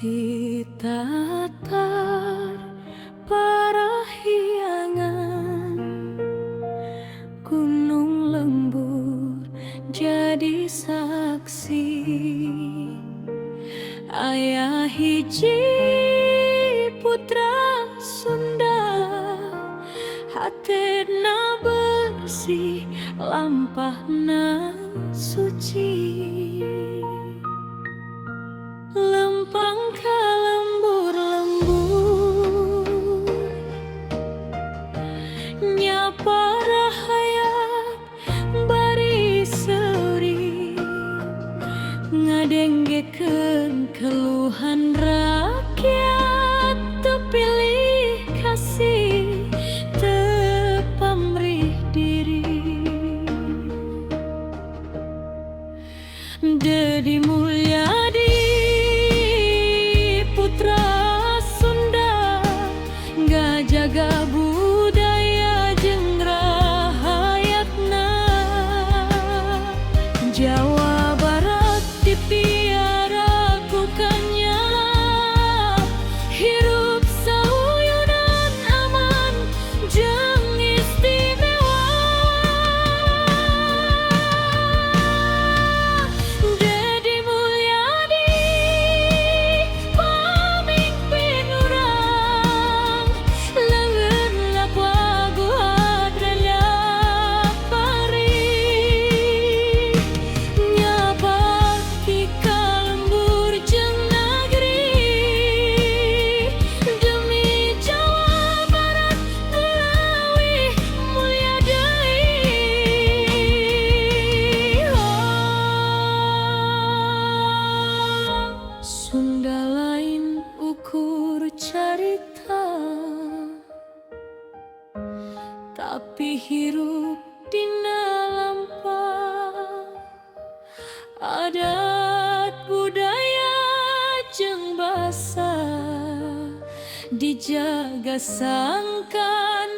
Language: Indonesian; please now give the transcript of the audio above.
Ditatar parahyangan, gunung lembur jadi saksi. Ayah hiji putra Sunda, hatena bersih, lampahna suci. Lempang ka lembur-lembur, nyapa rahayat bari seuri, ngadenggekeun keluhan rakyat, tepilih kasih, tepamrih diri. Dedi Mulyadi putra Sunda, ngajaga budaya jeung rahayatna. Jawa Barat dipiara ku kanyap, hirup sauyunan aman jeung istimewa. Dedi Mulyadi pamimpin urang, leungeun laku hadranya pari, nyabakti ka lembur jeung nagri. Demi Jawa Barat nu leuwih mulya deui. Sunda lain ukur carita, tapi hirup dina lampah. Adat budaya jeung basa dijaga sangkan